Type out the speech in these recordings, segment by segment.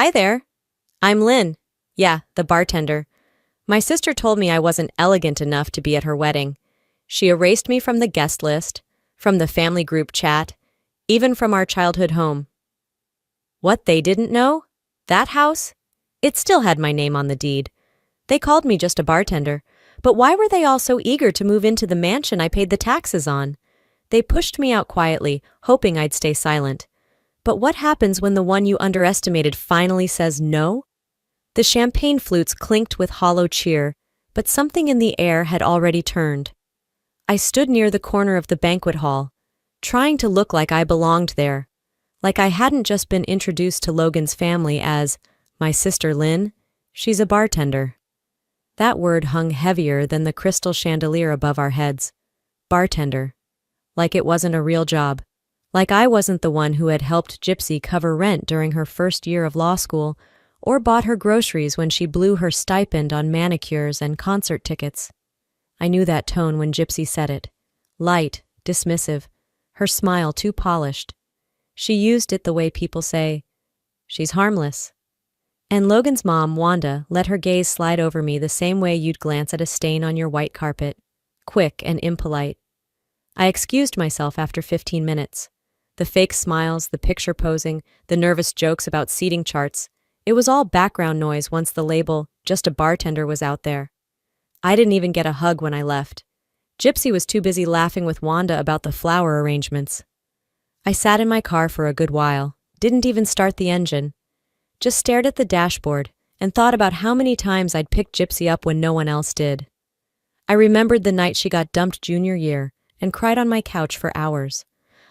Hi there. I'm Lynn. Yeah, the bartender. My sister told me I wasn't elegant enough to be at her wedding. She erased me from the guest list, from the family group chat, even from our childhood home. What they didn't know? That house? It still had my name on the deed. They called me just a bartender, but why were they all so eager to move into the mansion I paid the taxes on? They pushed me out quietly, hoping I'd stay silent. But what happens when the one you underestimated finally says no? The champagne flutes clinked with hollow cheer, but something in the air had already turned. I stood near the corner of the banquet hall, trying to look like I belonged there, like I hadn't just been introduced to Logan's family as my sister Lynn. She's a bartender. That word hung heavier than the crystal chandelier above our heads. Bartender. Like it wasn't a real job. Like I wasn't the one who had helped Gypsy cover rent during her first year of law school, or bought her groceries when she blew her stipend on manicures and concert tickets. I knew that tone when Gypsy said it. Light, dismissive, her smile too polished. She used it the way people say, "She's harmless." And Logan's mom, Wanda, let her gaze slide over me the same way you'd glance at a stain on your white carpet. Quick and impolite. I excused myself after 15 minutes. The fake smiles, the picture posing, the nervous jokes about seating charts, it was all background noise once the label, just a bartender, was out there. I didn't even get a hug when I left. Gypsy was too busy laughing with Wanda about the flower arrangements. I sat in my car for a good while, didn't even start the engine. Just stared at the dashboard and thought about how many times I'd picked Gypsy up when no one else did. I remembered the night she got dumped junior year and cried on my couch for hours.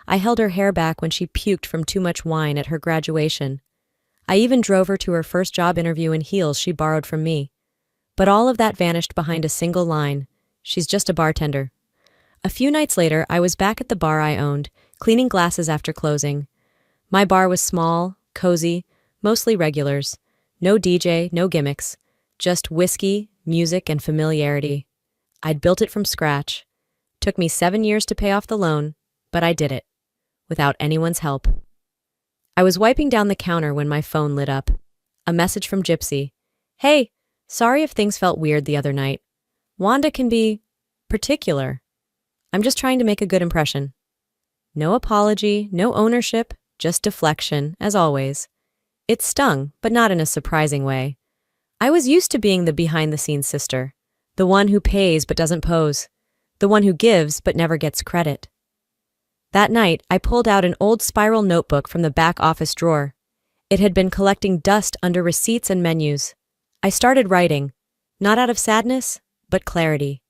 I held her hair back when she puked from too much wine at her graduation. I even drove her to her first job interview in heels she borrowed from me. But all of that vanished behind a single line. She's just a bartender. A few nights later, I was back at the bar I owned, cleaning glasses after closing. My bar was small, cozy, mostly regulars. No DJ, no gimmicks. Just whiskey, music, and familiarity. I'd built it from scratch. Took me 7 years to pay off the loan, but I did it. Without anyone's help. I was wiping down the counter when my phone lit up. A message from Gypsy. "Hey, sorry if things felt weird the other night. Wanda can be particular. I'm just trying to make a good impression." No apology, no ownership, just deflection, as always. It stung, but not in a surprising way. I was used to being the behind-the-scenes sister, the one who pays but doesn't pose, the one who gives but never gets credit. That night, I pulled out an old spiral notebook from the back office drawer. It had been collecting dust under receipts and menus. I started writing, not out of sadness, but clarity.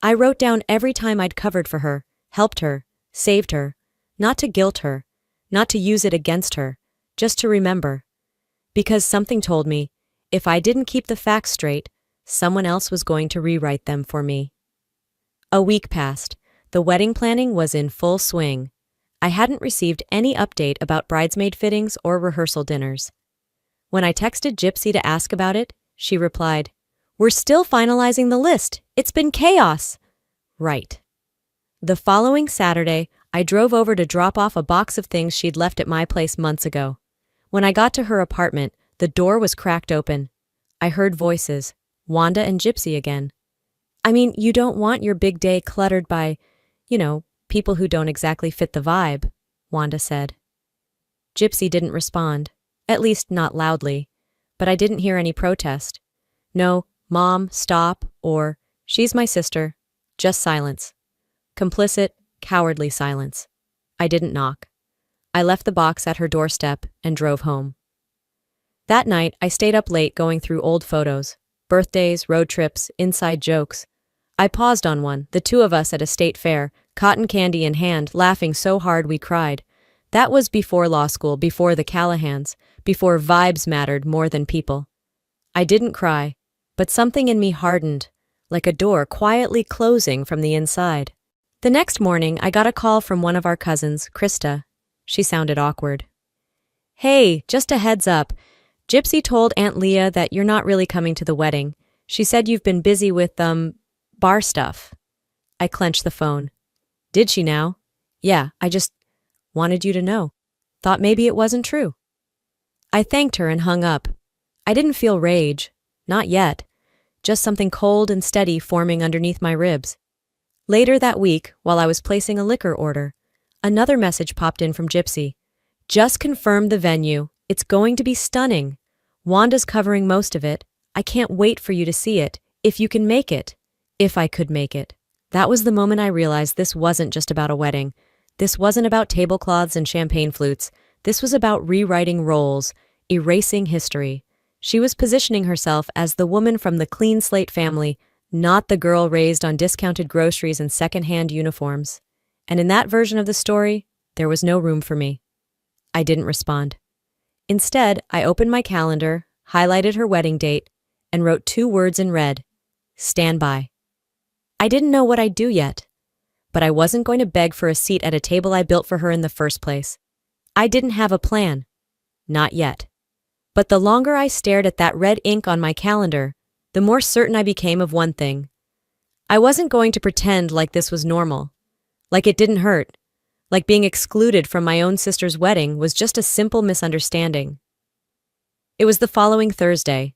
I wrote down every time I'd covered for her, helped her, saved her, not to guilt her, not to use it against her, just to remember. Because something told me, if I didn't keep the facts straight, someone else was going to rewrite them for me. A week passed. The wedding planning was in full swing. I hadn't received any update about bridesmaid fittings or rehearsal dinners. When I texted Gypsy to ask about it, she replied, "We're still finalizing the list. It's been chaos." Right. The following Saturday, I drove over to drop off a box of things she'd left at my place months ago. When I got to her apartment, the door was cracked open. I heard voices, Wanda and Gypsy again. I mean, you don't want your big day cluttered by, people who don't exactly fit the vibe, Wanda said. Gypsy didn't respond, at least not loudly, but I didn't hear any protest. No, "Mom, stop," or "She's my sister," just silence. Complicit, cowardly silence. I didn't knock. I left the box at her doorstep and drove home. That night, I stayed up late going through old photos, birthdays, road trips, inside jokes. I paused on one, the two of us at a state fair, cotton candy in hand, laughing so hard we cried. That was before law school, before the Callahans, before vibes mattered more than people. I didn't cry, but something in me hardened, like a door quietly closing from the inside. The next morning, I got a call from one of our cousins, Krista. She sounded awkward. "Hey, just a heads up. Gypsy told Aunt Leah that you're not really coming to the wedding. She said you've been busy with, bar stuff." I clenched the phone. "Did she now?" "Yeah, I just wanted you to know. Thought maybe it wasn't true." I thanked her and hung up. I didn't feel rage. Not yet. Just something cold and steady forming underneath my ribs. Later that week, while I was placing a liquor order, another message popped in from Gypsy. Just confirmed the venue. It's going to be stunning. Wanda's covering most of it. I can't wait for you to see it. If you can make it. If I could make it. That was the moment I realized this wasn't just about a wedding. This wasn't about tablecloths and champagne flutes. This was about rewriting roles, erasing history. She was positioning herself as the woman from the clean slate family, not the girl raised on discounted groceries and second-hand uniforms. And in that version of the story, there was no room for me. I didn't respond. Instead, I opened my calendar, highlighted her wedding date, and wrote 2 words in red: stand by. I didn't know what I'd do yet, but I wasn't going to beg for a seat at a table I built for her in the first place. I didn't have a plan. Not yet. But the longer I stared at that red ink on my calendar, the more certain I became of one thing. I wasn't going to pretend like this was normal, like it didn't hurt, like being excluded from my own sister's wedding was just a simple misunderstanding. It was the following Thursday.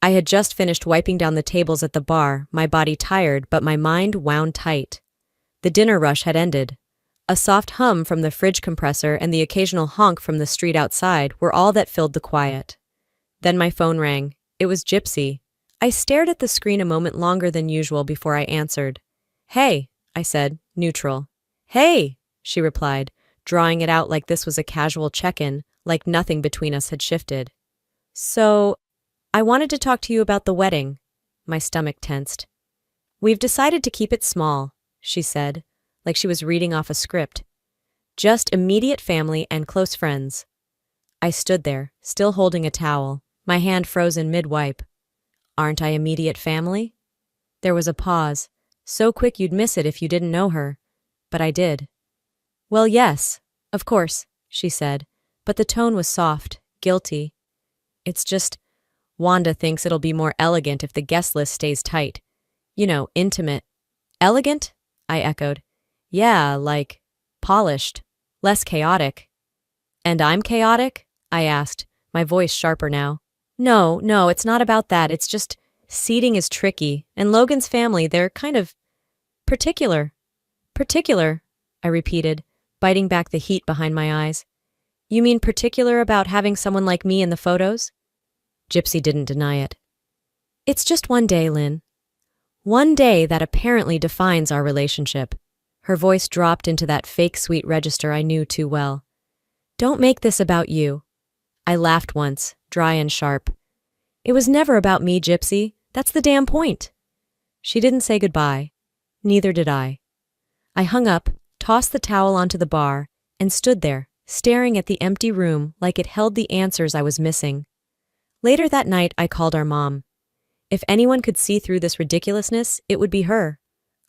I had just finished wiping down the tables at the bar, my body tired but my mind wound tight. The dinner rush had ended. A soft hum from the fridge compressor and the occasional honk from the street outside were all that filled the quiet. Then my phone rang. It was Gypsy. I stared at the screen a moment longer than usual before I answered. "Hey," I said, neutral. "Hey," she replied, drawing it out like this was a casual check-in, like nothing between us had shifted. "So, I wanted to talk to you about the wedding." My stomach tensed. "We've decided to keep it small," she said, like she was reading off a script. "Just immediate family and close friends." I stood there, still holding a towel, my hand frozen mid-wipe. Aren't I immediate family? There was a pause, so quick you'd miss it if you didn't know her. But I did. "Well, yes, of course," she said, but the tone was soft, guilty. "It's just, Wanda thinks it'll be more elegant if the guest list stays tight. You know, intimate." "Elegant?" I echoed. "Yeah, like, polished, less chaotic." "And I'm chaotic?" I asked, my voice sharper now. No, it's not about that. It's just, seating is tricky, and Logan's family, they're kind of particular." "Particular," I repeated, biting back the heat behind my eyes. "You mean particular about having someone like me in the photos?" Gypsy didn't deny it. "It's just one day, Lynn. One day that apparently defines our relationship." Her voice dropped into that fake sweet register I knew too well. "Don't make this about you." I laughed once, dry and sharp. "It was never about me, Gypsy. That's the damn point." She didn't say goodbye. Neither did I. I hung up, tossed the towel onto the bar, and stood there, staring at the empty room like it held the answers I was missing. Later that night, I called our mom. If anyone could see through this ridiculousness, it would be her.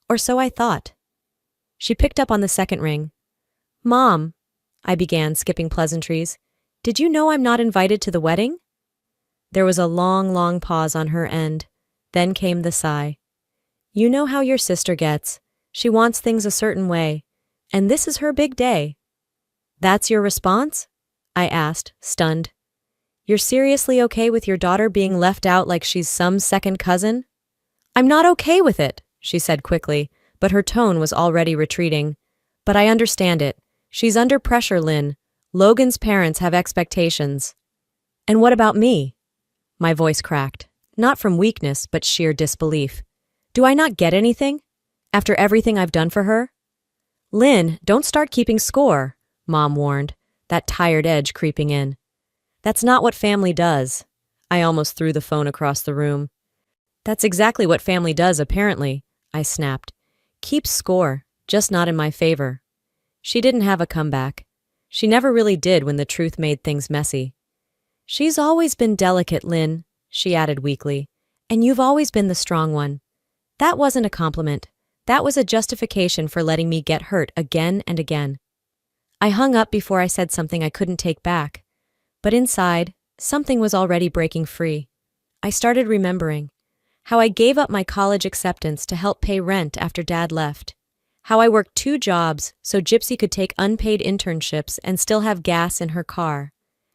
Or so I thought. She picked up on the second ring. "Mom," I began, skipping pleasantries, "did you know I'm not invited to the wedding?" There was a long pause on her end. Then came the sigh. "You know how your sister gets. She wants things a certain way. And this is her big day." "That's your response?" I asked, stunned. "You're seriously okay with your daughter being left out like she's some second cousin?" "I'm not okay with it," she said quickly, but her tone was already retreating. "But I understand it. She's under pressure, Lynn. Logan's parents have expectations." "And what about me?" My voice cracked, not from weakness but sheer disbelief. "Do I not get anything? After everything I've done for her?" "Lynn, don't start keeping score," Mom warned, that tired edge creeping in. "That's not what family does." I almost threw the phone across the room. "That's exactly what family does, apparently," I snapped. "Keeps score, just not in my favor." She didn't have a comeback. She never really did when the truth made things messy. "She's always been delicate, Lynn," she added weakly, "and you've always been the strong one." That wasn't a compliment. That was a justification for letting me get hurt again and again. I hung up before I said something I couldn't take back. But inside, something was already breaking free. I started remembering how I gave up my college acceptance to help pay rent after Dad left. How I worked 2 jobs so Gypsy could take unpaid internships and still have gas in her car.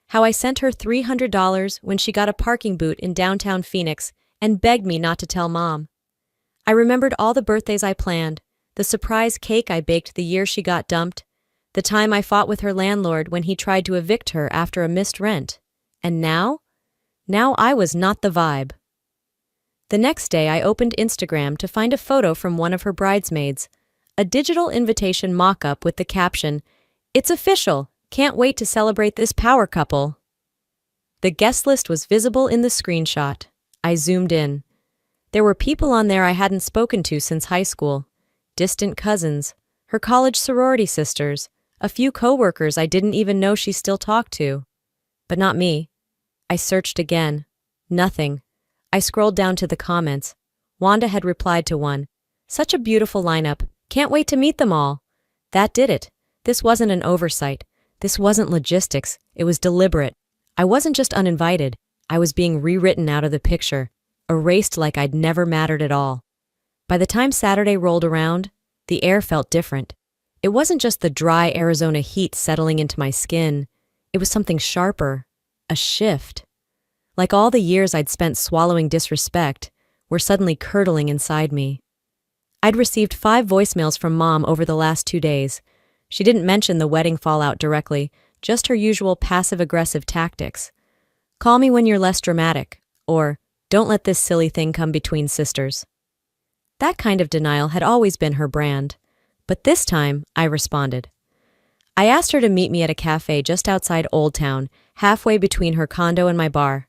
How I sent her $300 when she got a parking boot in downtown Phoenix and begged me not to tell Mom. I remembered all the birthdays I planned, the surprise cake I baked the year she got dumped, the time I fought with her landlord when he tried to evict her after a missed rent. And now? Now I was not the vibe. The next day I opened Instagram to find a photo from one of her bridesmaids, a digital invitation mock-up with the caption, "It's official! Can't wait to celebrate this power couple." The guest list was visible in the screenshot. I zoomed in. There were people on there I hadn't spoken to since high school. Distant cousins, her college sorority sisters, a few coworkers I didn't even know she still talked to. But not me. I searched again. Nothing. I scrolled down to the comments. Wanda had replied to one. "Such a beautiful lineup. Can't wait to meet them all." That did it. This wasn't an oversight. This wasn't logistics. It was deliberate. I wasn't just uninvited. I was being rewritten out of the picture, erased like I'd never mattered at all. By the time Saturday rolled around, the air felt different. It wasn't just the dry Arizona heat settling into my skin. It was something sharper. A shift. Like all the years I'd spent swallowing disrespect were suddenly curdling inside me. I'd received 5 voicemails from Mom over the last 2 days. She didn't mention the wedding fallout directly, just her usual passive-aggressive tactics. "Call me when you're less dramatic," or "Don't let this silly thing come between sisters." That kind of denial had always been her brand. But this time, I responded. I asked her to meet me at a cafe just outside Old Town, halfway between her condo and my bar.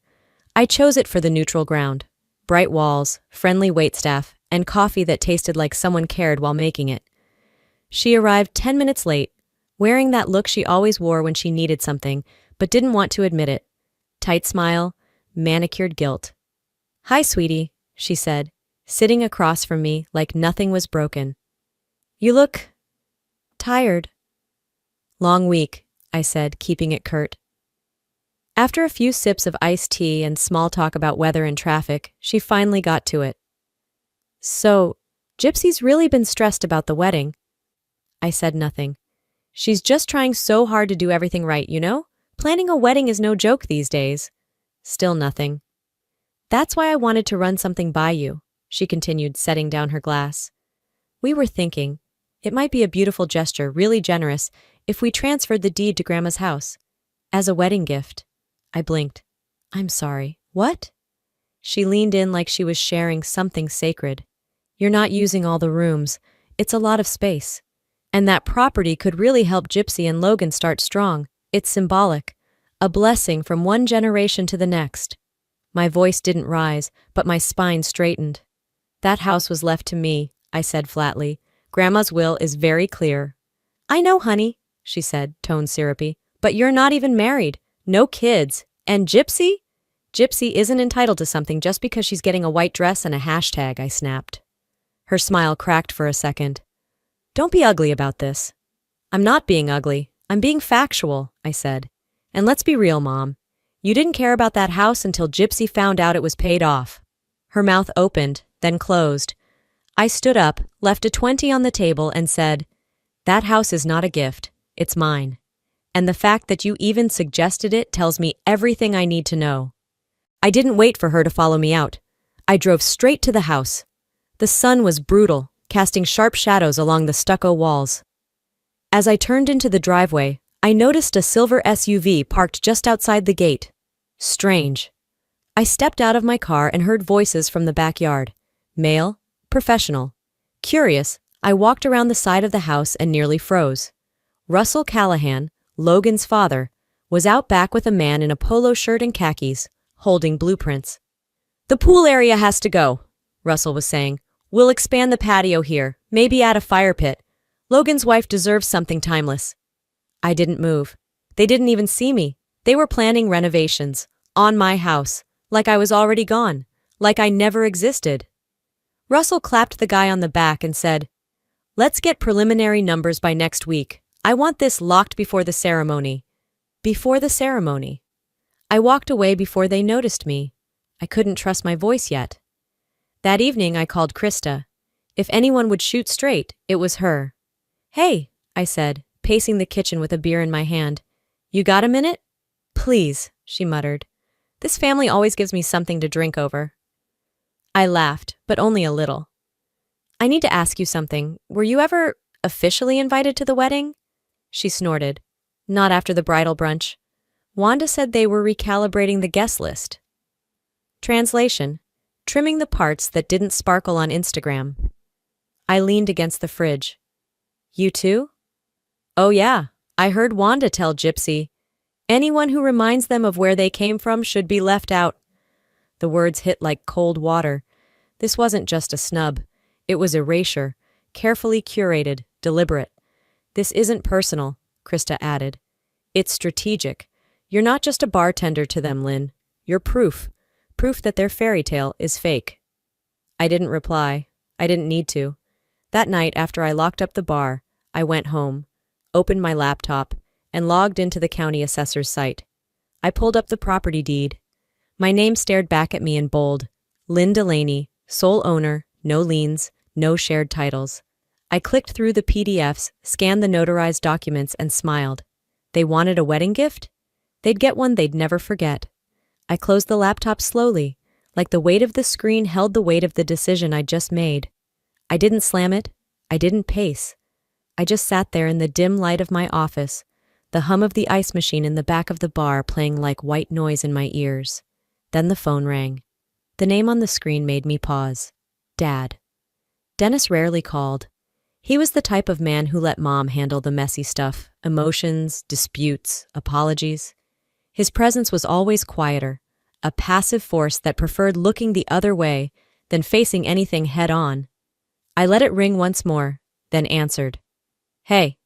I chose it for the neutral ground. Bright walls, friendly waitstaff, and coffee that tasted like someone cared while making it. She arrived 10 minutes late, wearing that look she always wore when she needed something, but didn't want to admit it. Tight smile, manicured guilt. "Hi, sweetie," she said, sitting across from me like nothing was broken. "You look tired." "Long week," I said, keeping it curt. After a few sips of iced tea and small talk about weather and traffic, she finally got to it. "So, Gypsy's really been stressed about the wedding." I said nothing. "She's just trying so hard to do everything right, you know? Planning a wedding is no joke these days." Still nothing. "That's why I wanted to run something by you," she continued, setting down her glass. "We were thinking, it might be a beautiful gesture, really generous, if we transferred the deed to Grandma's house. As a wedding gift." I blinked. "I'm sorry. What?" She leaned in like she was sharing something sacred. "You're not using all the rooms. It's a lot of space. And that property could really help Gypsy and Logan start strong. It's symbolic. A blessing from one generation to the next." My voice didn't rise, but my spine straightened. "That house was left to me," I said flatly. "Grandma's will is very clear." "I know, honey," she said, tone syrupy, "but you're not even married. No kids. And Gypsy? Gypsy isn't entitled to something just because she's getting a white dress and a hashtag," I snapped. Her smile cracked for a second. "Don't be ugly about this." "I'm not being ugly. I'm being factual," I said. "And let's be real, Mom. You didn't care about that house until Gypsy found out it was paid off." Her mouth opened, then closed. I stood up, left a 20 on the table, and said, "That house is not a gift. It's mine. And the fact that you even suggested it tells me everything I need to know." I didn't wait for her to follow me out. I drove straight to the house. The sun was brutal, casting sharp shadows along the stucco walls. As I turned into the driveway, I noticed a silver SUV parked just outside the gate. Strange. I stepped out of my car and heard voices from the backyard. Male, professional. Curious, I walked around the side of the house and nearly froze. Russell Callahan, Logan's father, was out back with a man in a polo shirt and khakis, holding blueprints. "The pool area has to go," Russell was saying. "We'll expand the patio here, maybe add a fire pit. Logan's wife deserves something timeless." I didn't move. They didn't even see me. They were planning renovations, on my house, like I was already gone, like I never existed. Russell clapped the guy on the back and said, "Let's get preliminary numbers by next week. I want this locked before the ceremony." Before the ceremony. I walked away before they noticed me. I couldn't trust my voice yet. That evening I called Krista. If anyone would shoot straight, it was her. "Hey," I said, pacing the kitchen with a beer in my hand. "You got a minute?" Please, she muttered. This family always gives me something to drink over. I laughed, but only a little. I need to ask you something. Were you ever officially invited to the wedding? She snorted. Not after the bridal brunch. Wanda said they were recalibrating the guest list. Translation: trimming the parts that didn't sparkle on Instagram. I leaned against the fridge. You too? Oh yeah, I heard Wanda tell Gypsy. Anyone who reminds them of where they came from should be left out. The words hit like cold water. This wasn't just a snub. It was erasure, carefully curated, deliberate. This isn't personal, Krista added. It's strategic. You're not just a bartender to them, Lynn. You're proof. Proof that their fairy tale is fake. I didn't reply. I didn't need to. That night, after I locked up the bar, I went home, opened my laptop, and logged into the county assessor's site. I pulled up the property deed. My name stared back at me in bold. Lynn Delaney, sole owner, no liens, no shared titles. I clicked through the PDFs, scanned the notarized documents, and smiled. They wanted a wedding gift? They'd get one they'd never forget. I closed the laptop slowly, like the weight of the screen held the weight of the decision I'd just made. I didn't slam it. I didn't pace. I just sat there in the dim light of my office, the hum of the ice machine in the back of the bar playing like white noise in my ears. Then the phone rang. The name on the screen made me pause. Dad. Dennis rarely called. He was the type of man who let Mom handle the messy stuff, emotions, disputes, apologies. His presence was always quieter, a passive force that preferred looking the other way than facing anything head-on. I let it ring once more, then answered. Hey.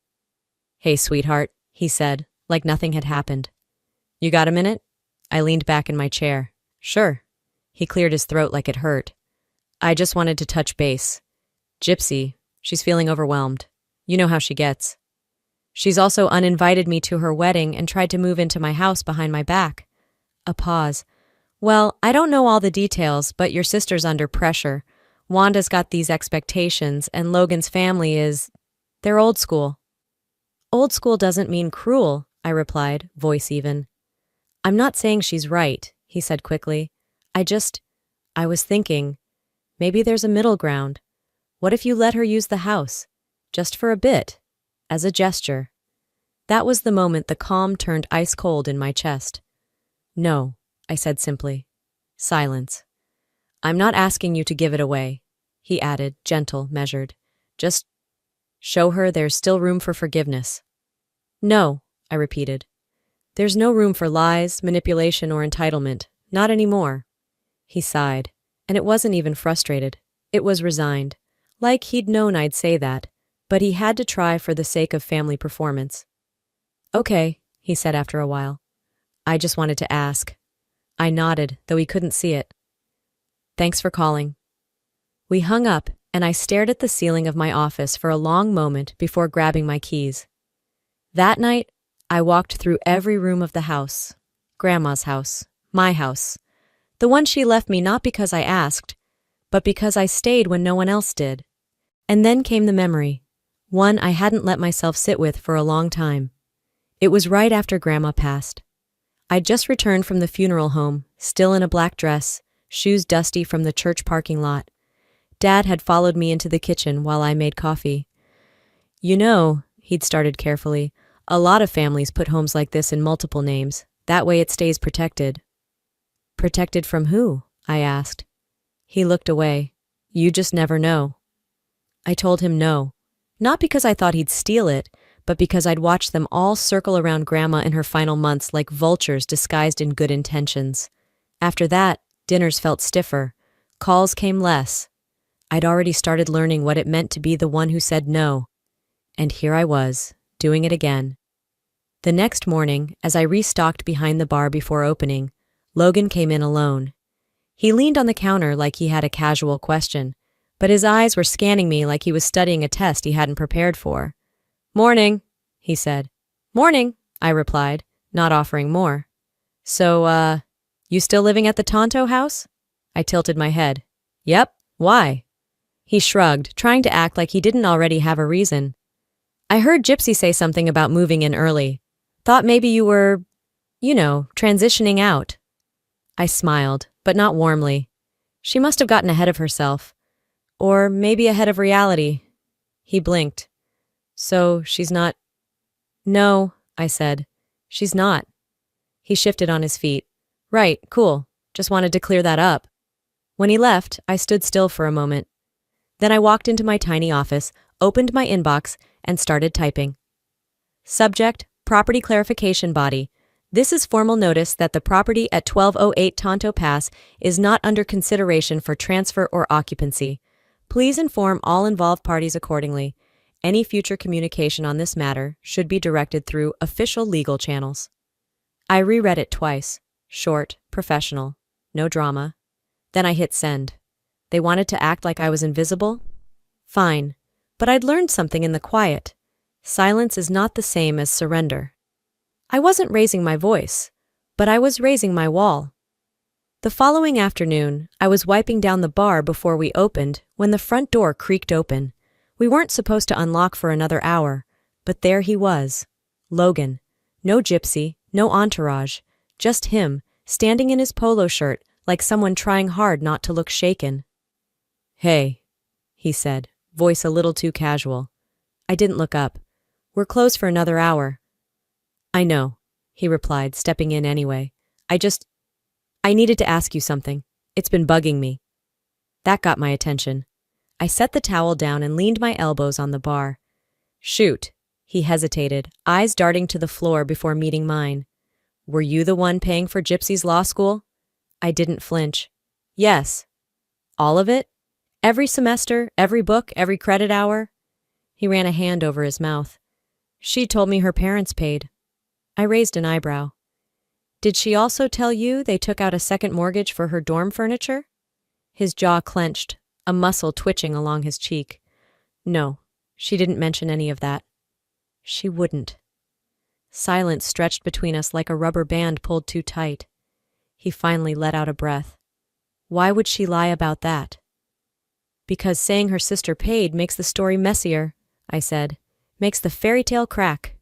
Hey, sweetheart, he said, like nothing had happened. You got a minute? I leaned back in my chair. Sure. He cleared his throat like it hurt. I just wanted to touch base. Gypsy, she's feeling overwhelmed. You know how she gets. She's also uninvited me to her wedding and tried to move into my house behind my back. A pause. Well, I don't know all the details, but your sister's under pressure. Wanda's got these expectations, and Logan's family is... they're old school. Old school doesn't mean cruel, I replied, voice even. I'm not saying she's right, he said quickly. I was thinking, maybe there's a middle ground. What if you let her use the house? Just for a bit. As a gesture. That was the moment the calm turned ice cold in my chest. No, I said simply. Silence. I'm not asking you to give it away, he added, gentle, measured. Just show her there's still room for forgiveness. No, I repeated. There's no room for lies, manipulation, or entitlement. Not anymore. He sighed, and it wasn't even frustrated. It was resigned. Like he'd known I'd say that, but he had to try for the sake of family performance. Okay, he said after a while. I just wanted to ask. I nodded, though he couldn't see it. Thanks for calling. We hung up, and I stared at the ceiling of my office for a long moment before grabbing my keys. That night, I walked through every room of the house. Grandma's house. My house. The one she left me not because I asked, but because I stayed when no one else did. And then came the memory. One I hadn't let myself sit with for a long time. It was right after Grandma passed. I'd just returned from the funeral home, still in a black dress, shoes dusty from the church parking lot. Dad had followed me into the kitchen while I made coffee. You know, he'd started carefully, a lot of families put homes like this in multiple names. That way it stays protected. Protected from who? I asked. He looked away. You just never know. I told him no. Not because I thought he'd steal it, but because I'd watched them all circle around Grandma in her final months like vultures disguised in good intentions. After that, dinners felt stiffer. Calls came less. I'd already started learning what it meant to be the one who said no. And here I was, doing it again. The next morning, as I restocked behind the bar before opening, Logan came in alone. He leaned on the counter like he had a casual question, but his eyes were scanning me like he was studying a test he hadn't prepared for. Morning, he said. Morning, I replied, not offering more. So, you still living at the Tonto house? I tilted my head. Yep, why? He shrugged, trying to act like he didn't already have a reason. I heard Gypsy say something about moving in early. Thought maybe you were... Transitioning out. I smiled, but not warmly. She must have gotten ahead of herself. Or maybe ahead of reality. He blinked. So, she's not— No, I said. She's not. He shifted on his feet. Right, cool. Just wanted to clear that up. When he left, I stood still for a moment. Then I walked into my tiny office, opened my inbox, and started typing. Subject, Property Clarification Body. This is formal notice that the property at 1208 Tonto Pass is not under consideration for transfer or occupancy. Please inform all involved parties accordingly. Any future communication on this matter should be directed through official legal channels. I reread it twice. Short, professional, no drama. Then I hit send. They wanted to act like I was invisible? Fine. But I'd learned something in the quiet. Silence is not the same as surrender. I wasn't raising my voice, but I was raising my wall. The following afternoon, I was wiping down the bar before we opened when the front door creaked open. We weren't supposed to unlock for another hour, but there he was. Logan. No gypsy, no entourage. Just him, standing in his polo shirt like someone trying hard not to look shaken. Hey, he said, voice a little too casual. I didn't look up. We're closed for another hour. I know, he replied, stepping in anyway. I needed to ask you something. It's been bugging me. That got my attention. I set the towel down and leaned my elbows on the bar. Shoot, he hesitated, eyes darting to the floor before meeting mine. Were you the one paying for Gypsy's law school? I didn't flinch. Yes. All of it? Every semester, every book, every credit hour? He ran a hand over his mouth. She told me her parents paid. I raised an eyebrow. Did she also tell you they took out a second mortgage for her dorm furniture? His jaw clenched, a muscle twitching along his cheek. No, she didn't mention any of that. She wouldn't. Silence stretched between us like a rubber band pulled too tight. He finally let out a breath. Why would she lie about that? Because saying her sister paid makes the story messier, I said. Makes the fairy tale crack.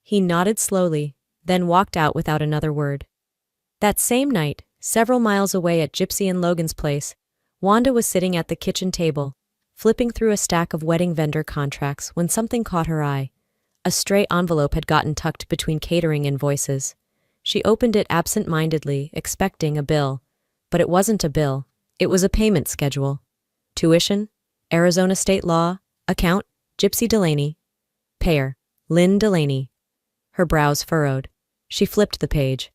He nodded slowly, then walked out without another word. That same night, several miles away at Gypsy and Logan's place, Wanda was sitting at the kitchen table, flipping through a stack of wedding vendor contracts when something caught her eye. A stray envelope had gotten tucked between catering invoices. She opened it absent-mindedly, expecting a bill. But it wasn't a bill. It was a payment schedule. Tuition, Arizona state law, account, Gypsy Delaney. Payer, Lynn Delaney. Her brows furrowed. She flipped the page.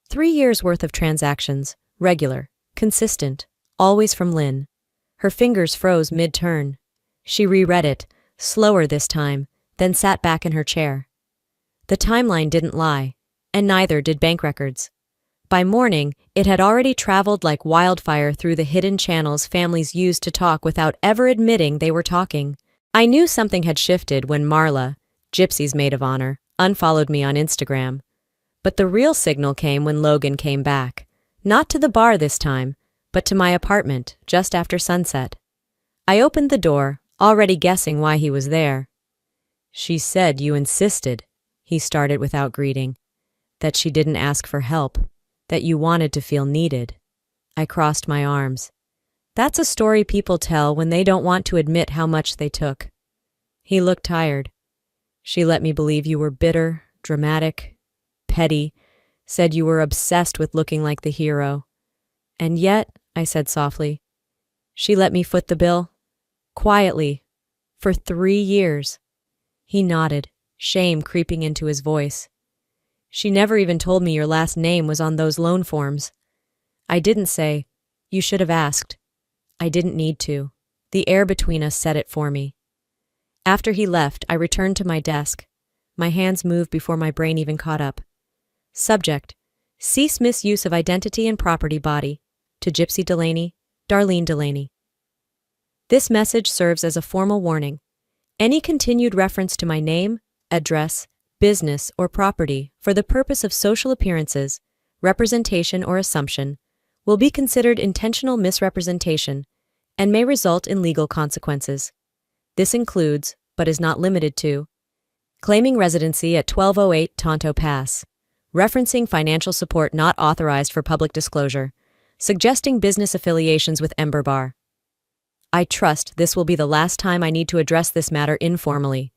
3 years' worth of transactions, regular, consistent, always from Lynn. Her fingers froze mid-turn. She reread it, slower this time, then sat back in her chair. The timeline didn't lie, and neither did bank records. By morning, it had already traveled like wildfire through the hidden channels families used to talk without ever admitting they were talking. I knew something had shifted when Marla, Gypsy's maid of honor, unfollowed me on Instagram. But the real signal came when Logan came back. Not to the bar this time, but to my apartment just after sunset. I opened the door, already guessing why he was there. She said you insisted, he started without greeting. That she didn't ask for help, that you wanted to feel needed. I crossed my arms. That's a story people tell when they don't want to admit how much they took. He looked tired. She let me believe you were bitter, dramatic, petty, said you were obsessed with looking like the hero. And yet, I said softly, she let me foot the bill. Quietly. For 3 years. He nodded, shame creeping into his voice. She never even told me your last name was on those loan forms. I didn't say, you should have asked. I didn't need to. The air between us said it for me. After he left, I returned to my desk. My hands moved before my brain even caught up. Subject: cease misuse of identity and property body. To Gypsy Delaney, Darlene Delaney. This message serves as a formal warning. Any continued reference to my name, address, business, or property for the purpose of social appearances, representation, or assumption will be considered intentional misrepresentation and may result in legal consequences. This includes, but is not limited to, claiming residency at 1208 Tonto Pass, referencing financial support not authorized for public disclosure, suggesting business affiliations with Ember Bar. I trust this will be the last time I need to address this matter informally.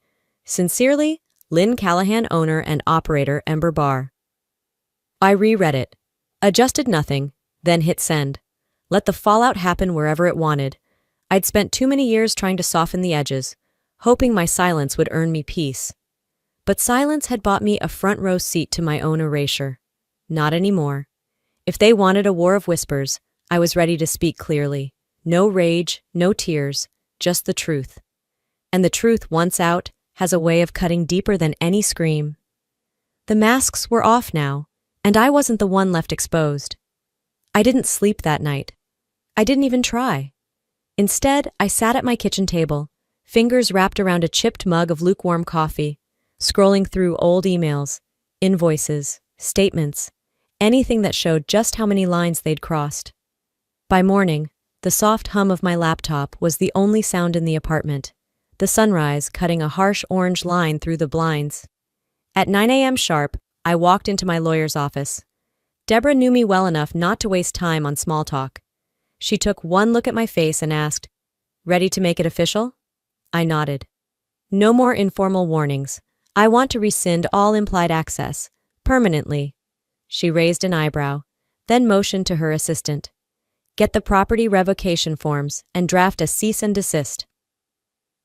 Sincerely, Lynn Callahan, owner and operator, Ember Bar. I reread it, adjusted nothing, then hit send. Let the fallout happen wherever it wanted. I'd spent too many years trying to soften the edges, hoping my silence would earn me peace. But silence had bought me a front row seat to my own erasure. Not anymore. If they wanted a war of whispers, I was ready to speak clearly. No rage, no tears, just the truth. And the truth, once out, has a way of cutting deeper than any scream. The masks were off now, and I wasn't the one left exposed. I didn't sleep that night. I didn't even try. Instead, I sat at my kitchen table, fingers wrapped around a chipped mug of lukewarm coffee, scrolling through old emails, invoices, statements, anything that showed just how many lines they'd crossed. By morning, the soft hum of my laptop was the only sound in the apartment, the sunrise cutting a harsh orange line through the blinds. At 9 a.m. sharp, I walked into my lawyer's office. Deborah knew me well enough not to waste time on small talk. She took one look at my face and asked, "Ready to make it official?" I nodded. "No more informal warnings. I want to rescind all implied access, permanently." She raised an eyebrow, then motioned to her assistant. "Get the property revocation forms and draft a cease and desist."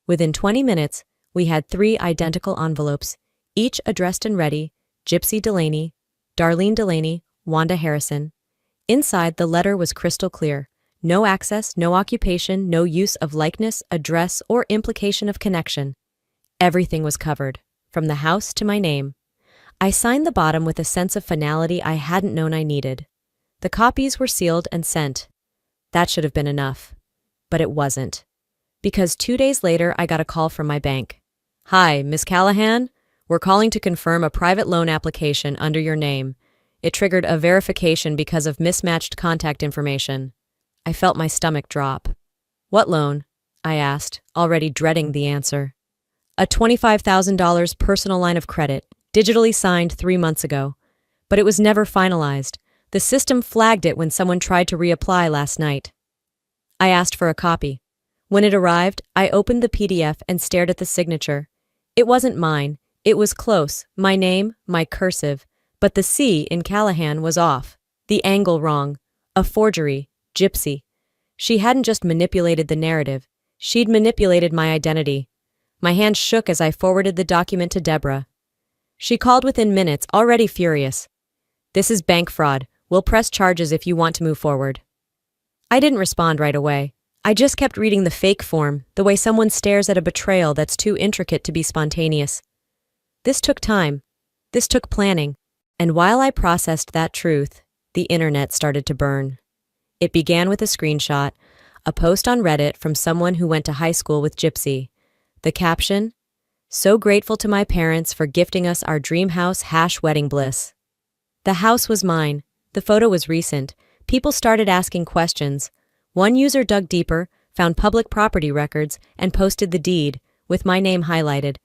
Within 20 minutes, we had 3 identical envelopes, each addressed and ready: Gypsy Delaney, Darlene Delaney, Wanda Harrison. Inside, the letter was crystal clear. No access, no occupation, no use of likeness, address, or implication of connection. Everything was covered, from the house to my name. I signed the bottom with a sense of finality I hadn't known I needed. The copies were sealed and sent. That should have been enough. But it wasn't. Because 2 days later, I got a call from my bank. "Hi, Miss Callahan. We're calling to confirm a private loan application under your name. It triggered a verification because of mismatched contact information." I felt my stomach drop. "What loan?" I asked, already dreading the answer. "A $25,000 personal line of credit, digitally signed 3 months ago. But it was never finalized. The system flagged it when someone tried to reapply last night." I asked for a copy. When it arrived, I opened the PDF and stared at the signature. It wasn't mine. It was close, my name, my cursive, but the C in Callahan was off, the angle wrong, a forgery, Gypsy. She hadn't just manipulated the narrative, she'd manipulated my identity. My hand shook as I forwarded the document to Deborah. She called within minutes, already furious. "This is bank fraud. We'll press charges if you want to move forward." I didn't respond right away. I just kept reading the fake form, the way someone stares at a betrayal that's too intricate to be spontaneous. This took time. This took planning. And while I processed that truth, the internet started to burn. It began with a screenshot, a post on Reddit from someone who went to high school with Gypsy. The caption, "So grateful to my parents for gifting us our dream house # wedding bliss." The house was mine. The photo was recent. People started asking questions. One user dug deeper, found public property records, and posted the deed, with my name highlighted.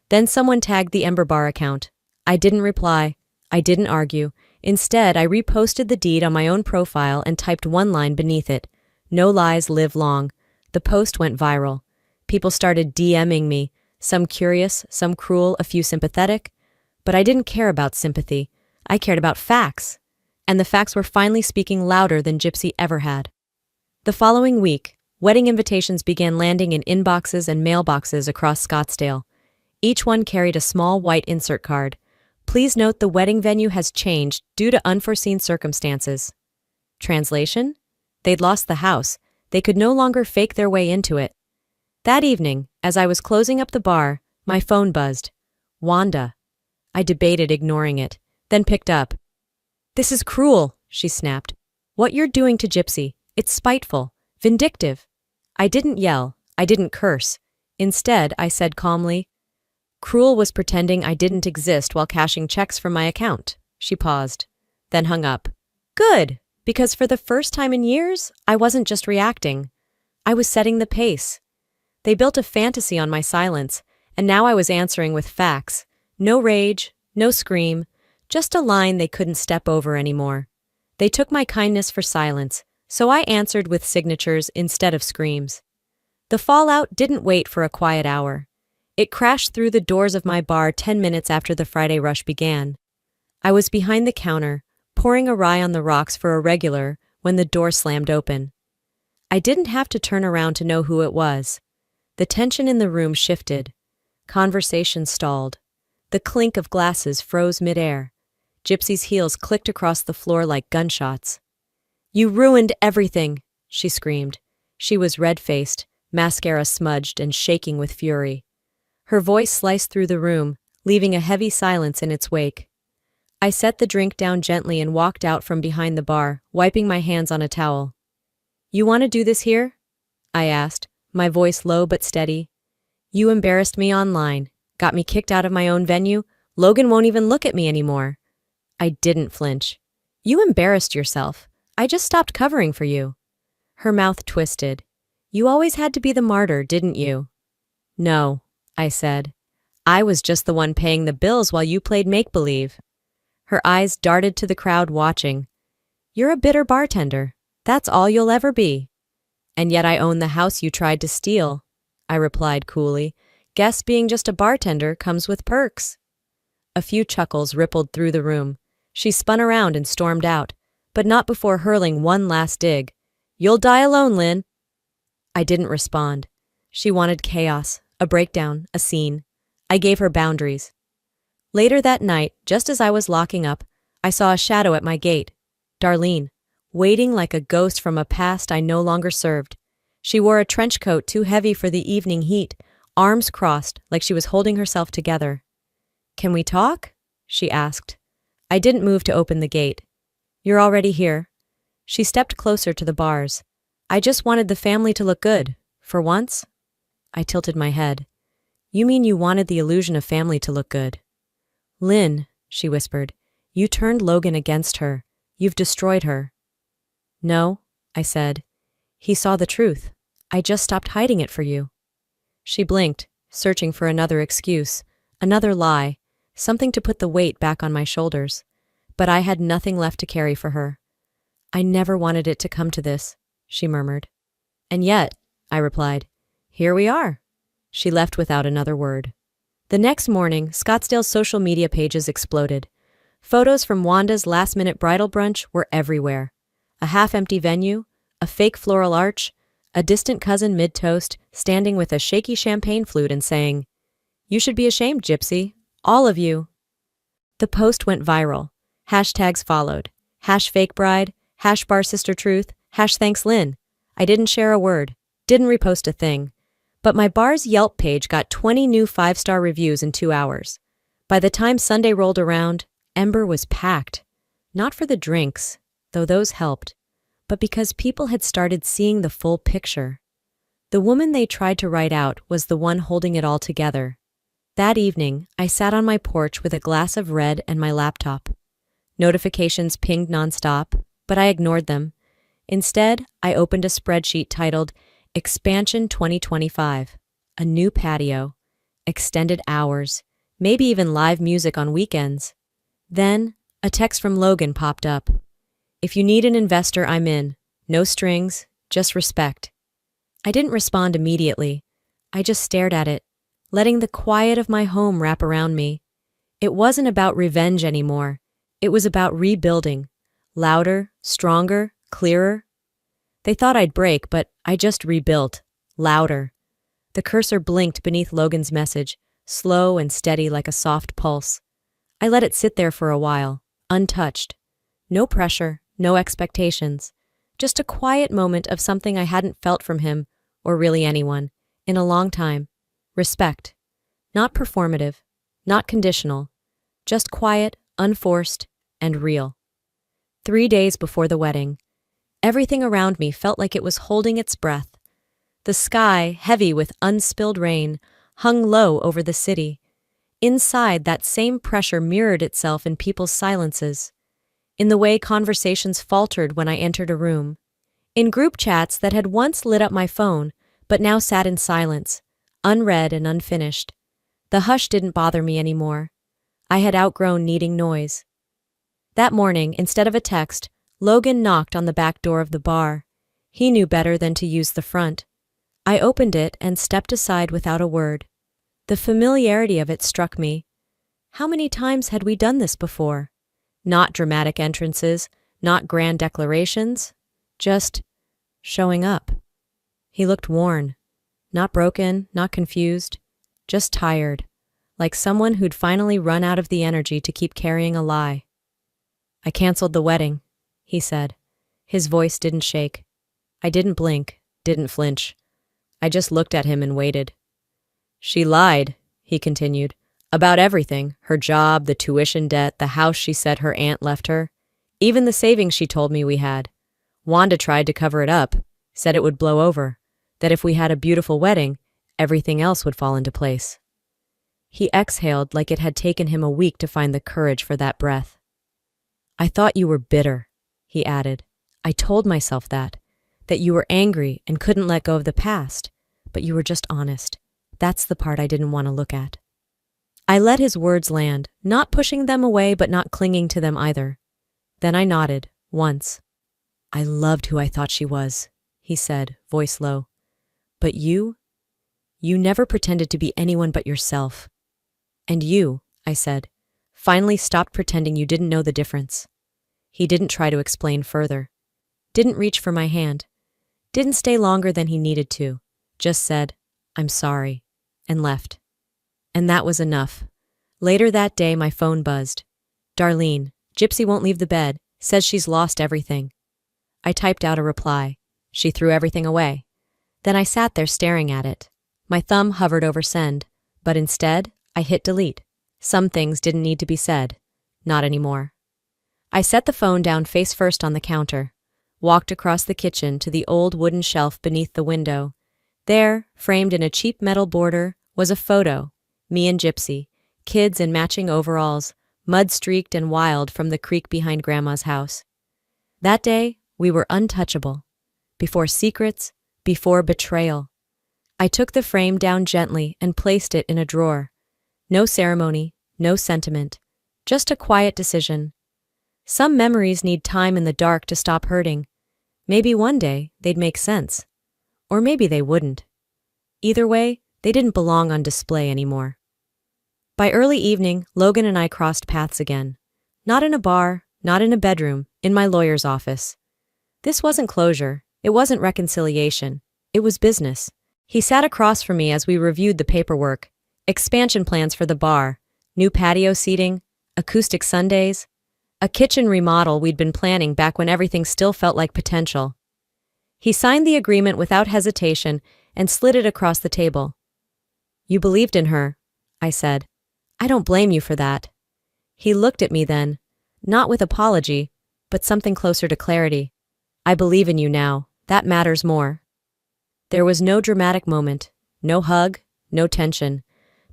Then someone tagged the Ember Bar account. I didn't reply. I didn't argue. Instead, I reposted the deed on my own profile and typed one line beneath it. "No lies live long." The post went viral. People started DMing me, some curious, some cruel, a few sympathetic. But I didn't care about sympathy. I cared about facts. And the facts were finally speaking louder than Gypsy ever had. The following week, wedding invitations began landing in inboxes and mailboxes across Scottsdale. Each one carried a small white insert card. "Please note the wedding venue has changed due to unforeseen circumstances." Translation? They'd lost the house. They could no longer fake their way into it. That evening, as I was closing up the bar, my phone buzzed. Wanda. I debated ignoring it, then picked up. "This is cruel," she snapped. "What you're doing to Gypsy, it's spiteful, vindictive." I didn't yell. I didn't curse. Instead, I said calmly, "Cruel was pretending I didn't exist while cashing checks from my account." She paused, then hung up. Good, because for the first time in years, I wasn't just reacting. I was setting the pace. They built a fantasy on my silence, and now I was answering with facts. No rage, no scream, Just a line they couldn't step over anymore. They took my kindness for silence, so I answered with signatures instead of screams. The fallout didn't wait for a quiet hour. It crashed through the doors of my bar 10 minutes after the Friday rush began. I was behind the counter, pouring a rye on the rocks for a regular, when the door slammed open. I didn't have to turn around to know who it was. The tension in the room shifted. Conversation stalled. The clink of glasses froze midair. Gypsy's heels clicked across the floor like gunshots. "You ruined everything," she screamed. She was red-faced, mascara smudged and shaking with fury. Her voice sliced through the room, leaving a heavy silence in its wake. I set the drink down gently and walked out from behind the bar, wiping my hands on a towel. "You want to do this here?" I asked, my voice low but steady. "You embarrassed me online, got me kicked out of my own venue. Logan won't even look at me anymore." I didn't flinch. "You embarrassed yourself. I just stopped covering for you." Her mouth twisted. "You always had to be the martyr, didn't you?" "No," I said. "I was just the one paying the bills while you played make-believe." Her eyes darted to the crowd watching. "You're a bitter bartender. That's all you'll ever be." "And yet I own the house you tried to steal," I replied coolly. "Guess being just a bartender comes with perks." A few chuckles rippled through the room. She spun around and stormed out, but not before hurling one last dig. "You'll die alone, Lynn." I didn't respond. She wanted chaos, a breakdown, a scene. I gave her boundaries. Later that night, just as I was locking up, I saw a shadow at my gate. Darlene, waiting like a ghost from a past I no longer served. She wore a trench coat too heavy for the evening heat, arms crossed like she was holding herself together. "Can we talk?" she asked. I didn't move to open the gate. "You're already here." She stepped closer to the bars. "I just wanted the family to look good, for once." I tilted my head. "You mean you wanted the illusion of family to look good?" "Lynn," she whispered, "you turned Logan against her. You've destroyed her." "No," I said. "He saw the truth. I just stopped hiding it for you." She blinked, searching for another excuse, another lie, something to put the weight back on my shoulders. But I had nothing left to carry for her. "I never wanted it to come to this," she murmured. "And yet," I replied, "here we are." She left without another word. The next morning, Scottsdale's social media pages exploded. Photos from Wanda's last-minute bridal brunch were everywhere. A half-empty venue, a fake floral arch, a distant cousin mid-toast standing with a shaky champagne flute and saying, "You should be ashamed, Gypsy. All of you." The post went viral. Hashtags followed. #FakeBride, #BarSisterTruth, #ThanksLynn. I didn't share a word, didn't repost a thing. But my bar's Yelp page got 20 new 5-star reviews in 2 hours. By the time Sunday rolled around, Ember was packed. Not for the drinks, though those helped, but because people had started seeing the full picture. The woman they tried to write out was the one holding it all together. That evening, I sat on my porch with a glass of red and my laptop. Notifications pinged nonstop, but I ignored them. Instead, I opened a spreadsheet titled Expansion 2025, a new patio, extended hours, maybe even live music on weekends. Then, a text from Logan popped up. "If you need an investor, I'm in. No strings, just respect." I didn't respond immediately. I just stared at it, letting the quiet of my home wrap around me. It wasn't about revenge anymore. It was about rebuilding. Louder, stronger, clearer. They thought I'd break, but I just rebuilt. Louder. The cursor blinked beneath Logan's message, slow and steady like a soft pulse. I let it sit there for a while, untouched. No pressure, no expectations. Just a quiet moment of something I hadn't felt from him, or really anyone, in a long time. Respect. Not performative, not conditional. Just quiet, unforced, and real. 3 days before the wedding, everything around me felt like it was holding its breath. The sky, heavy with unspilled rain, hung low over the city. Inside, that same pressure mirrored itself in people's silences, in the way conversations faltered when I entered a room, in group chats that had once lit up my phone, but now sat in silence, unread and unfinished. The hush didn't bother me anymore. I had outgrown needing noise. That morning, instead of a text, Logan knocked on the back door of the bar. He knew better than to use the front. I opened it and stepped aside without a word. The familiarity of it struck me. How many times had we done this before? Not dramatic entrances, not grand declarations, just showing up. He looked worn, not broken, not confused, just tired, like someone who'd finally run out of the energy to keep carrying a lie. "I canceled the wedding," he said. His voice didn't shake. I didn't blink, didn't flinch. I just looked at him and waited. "She lied," he continued, "about everything, her job, the tuition debt, the house she said her aunt left her, even the savings she told me we had. Wanda tried to cover it up, said it would blow over, that if we had a beautiful wedding, everything else would fall into place." He exhaled like it had taken him a week to find the courage for that breath. "I thought you were bitter," he added. "I told myself that you were angry and couldn't let go of the past, but you were just honest. That's the part I didn't want to look at." I let his words land, not pushing them away but not clinging to them either. Then I nodded, once. "I loved who I thought she was," he said, voice low. "But you never pretended to be anyone but yourself. And you," I said, "finally stopped pretending you didn't know the difference." He didn't try to explain further. Didn't reach for my hand. Didn't stay longer than he needed to. Just said, "I'm sorry," and left. And that was enough. Later that day, my phone buzzed. "Darlene, Gypsy won't leave the bed, says she's lost everything." I typed out a reply. She threw everything away. Then I sat there staring at it. My thumb hovered over send, but instead, I hit delete. Some things didn't need to be said. Not anymore. I set the phone down face first on the counter, walked across the kitchen to the old wooden shelf beneath the window. There, framed in a cheap metal border, was a photo, me and Gypsy, kids in matching overalls, mud-streaked and wild from the creek behind Grandma's house. That day, we were untouchable. Before secrets, before betrayal. I took the frame down gently and placed it in a drawer. No ceremony, no sentiment, just a quiet decision. Some memories need time in the dark to stop hurting. Maybe one day they'd make sense. Or maybe they wouldn't. Either way, they didn't belong on display anymore. By early evening, Logan and I crossed paths again. Not in a bar, not in a bedroom, in my lawyer's office. This wasn't closure. It wasn't reconciliation. It was business. He sat across from me as we reviewed the paperwork. Expansion plans for the bar, new patio seating, acoustic Sundays, a kitchen remodel we'd been planning back when everything still felt like potential. He signed the agreement without hesitation and slid it across the table. "You believed in her," I said. "I don't blame you for that." He looked at me then, not with apology, but something closer to clarity. "I believe in you now. That matters more." There was no dramatic moment, no hug, no tension,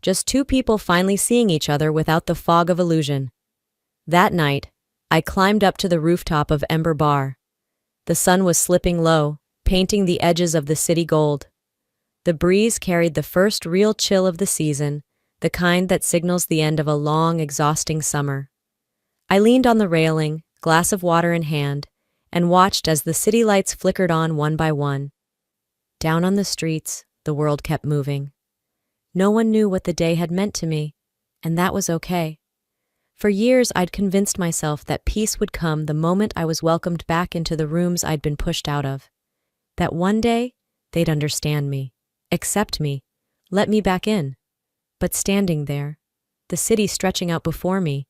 just two people finally seeing each other without the fog of illusion. That night, I climbed up to the rooftop of Ember Bar. The sun was slipping low, painting the edges of the city gold. The breeze carried the first real chill of the season, the kind that signals the end of a long, exhausting summer. I leaned on the railing, glass of water in hand, and watched as the city lights flickered on one by one. Down on the streets, the world kept moving. No one knew what the day had meant to me, and that was okay. For years, I'd convinced myself that peace would come the moment I was welcomed back into the rooms I'd been pushed out of. That one day, they'd understand me, accept me, let me back in. But standing there, the city stretching out before me,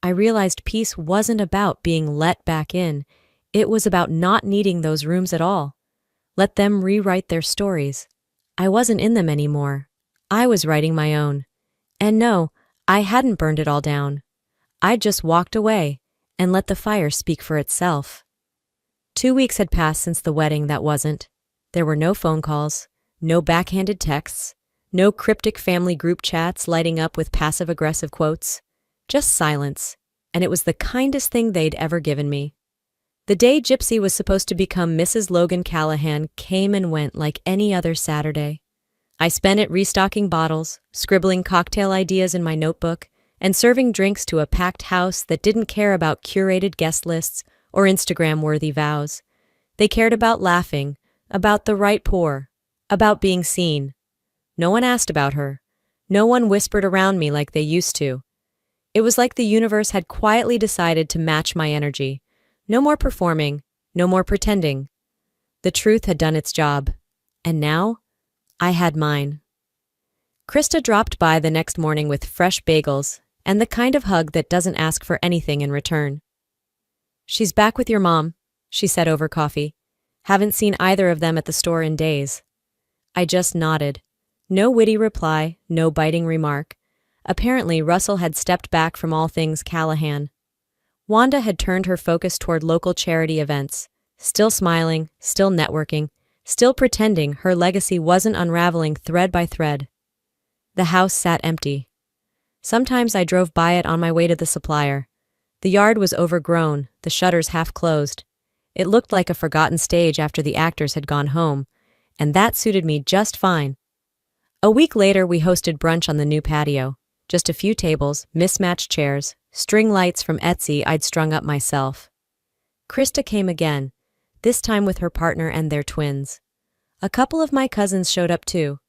I realized peace wasn't about being let back in. It was about not needing those rooms at all. Let them rewrite their stories. I wasn't in them anymore. I was writing my own. And no, I hadn't burned it all down. I'd just walked away and let the fire speak for itself. 2 weeks had passed since the wedding that wasn't. There were no phone calls, no backhanded texts, no cryptic family group chats lighting up with passive-aggressive quotes. Just silence, and it was the kindest thing they'd ever given me. The day Gypsy was supposed to become Mrs. Logan Callahan came and went like any other Saturday. I spent it restocking bottles, scribbling cocktail ideas in my notebook, and serving drinks to a packed house that didn't care about curated guest lists or Instagram-worthy vows. They cared about laughing, about the right pour, about being seen. No one asked about her. No one whispered around me like they used to. It was like the universe had quietly decided to match my energy. No more performing, no more pretending. The truth had done its job. And now, I had mine. Krista dropped by the next morning with fresh bagels and the kind of hug that doesn't ask for anything in return. "She's back with your mom," she said over coffee. "Haven't seen either of them at the store in days." I just nodded. No witty reply, no biting remark. Apparently, Russell had stepped back from all things Callahan. Wanda had turned her focus toward local charity events, still smiling, still networking, still pretending her legacy wasn't unraveling thread by thread. The house sat empty. Sometimes I drove by it on my way to the supplier. The yard was overgrown, the shutters half closed. It looked like a forgotten stage after the actors had gone home, and that suited me just fine. A week later, we hosted brunch on the new patio. Just a few tables, mismatched chairs, string lights from Etsy I'd strung up myself. Krista came again, this time with her partner and their twins. A couple of my cousins showed up too,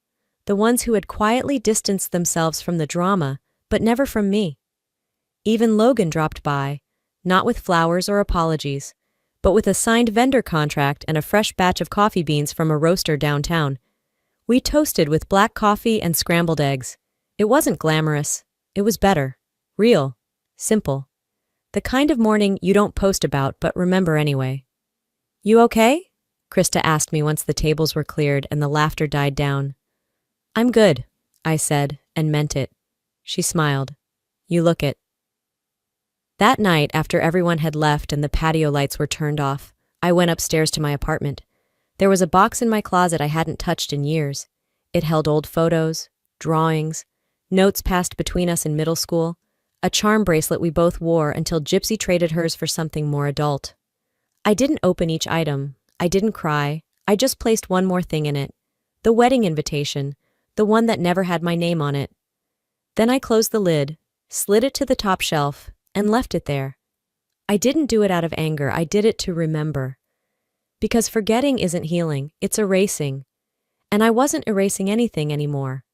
the ones who had quietly distanced themselves from the drama, but never from me. Even Logan dropped by, not with flowers or apologies, but with a signed vendor contract and a fresh batch of coffee beans from a roaster downtown. We toasted with black coffee and scrambled eggs. It wasn't glamorous. It was better. Real. Simple. The kind of morning you don't post about but remember anyway. "You okay?" Krista asked me once the tables were cleared and the laughter died down. "I'm good," I said, and meant it. She smiled. "You look it." That night, after everyone had left and the patio lights were turned off, I went upstairs to my apartment. There was a box in my closet I hadn't touched in years. It held old photos, drawings, notes passed between us in middle school, a charm bracelet we both wore until Gypsy traded hers for something more adult. I didn't open each item. I didn't cry. I just placed one more thing in it. The wedding invitation, the one that never had my name on it. Then I closed the lid, slid it to the top shelf, and left it there. I didn't do it out of anger. I did it to remember. Because forgetting isn't healing, it's erasing. And I wasn't erasing anything anymore.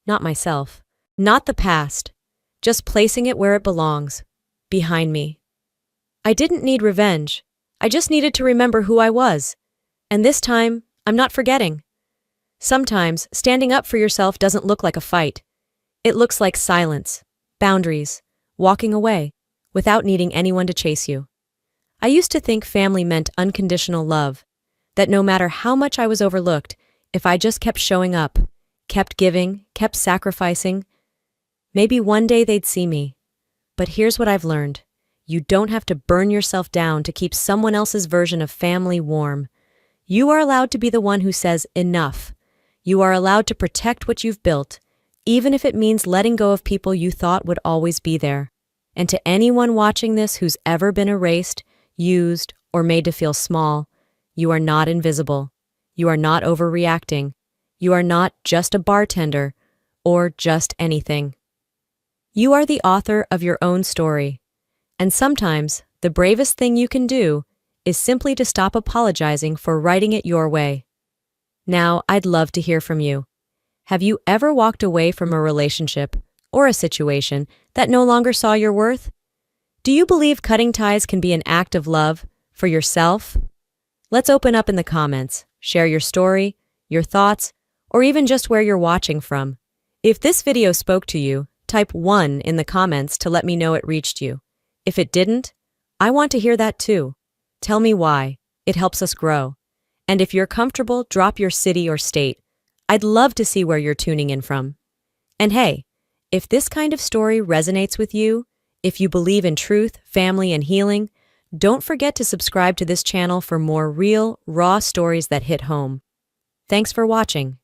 Not myself. Not the past. Just placing it where it belongs. Behind me. I didn't need revenge. I just needed to remember who I was. And this time, I'm not forgetting. Sometimes, standing up for yourself doesn't look like a fight. It looks like silence, boundaries, walking away, without needing anyone to chase you. I used to think family meant unconditional love, that no matter how much I was overlooked, if I just kept showing up, kept giving, kept sacrificing, maybe one day they'd see me. But here's what I've learned. You don't have to burn yourself down to keep someone else's version of family warm. You are allowed to be the one who says enough. You are allowed to protect what you've built, even if it means letting go of people you thought would always be there. And to anyone watching this who's ever been erased, used, or made to feel small, you are not invisible. You are not overreacting. You are not just a bartender or just anything. You are the author of your own story. And sometimes, the bravest thing you can do is simply to stop apologizing for writing it your way. Now, I'd love to hear from you. Have you ever walked away from a relationship or a situation that no longer saw your worth? Do you believe cutting ties can be an act of love for yourself? Let's open up in the comments, share your story, your thoughts, or even just where you're watching from. If this video spoke to you, type 1 in the comments to let me know it reached you. If it didn't, I want to hear that too. Tell me why. It helps us grow. And if you're comfortable, drop your city or state. I'd love to see where you're tuning in from. And hey, if this kind of story resonates with you, if you believe in truth, family, and healing, don't forget to subscribe to this channel for more real, raw stories that hit home. Thanks for watching.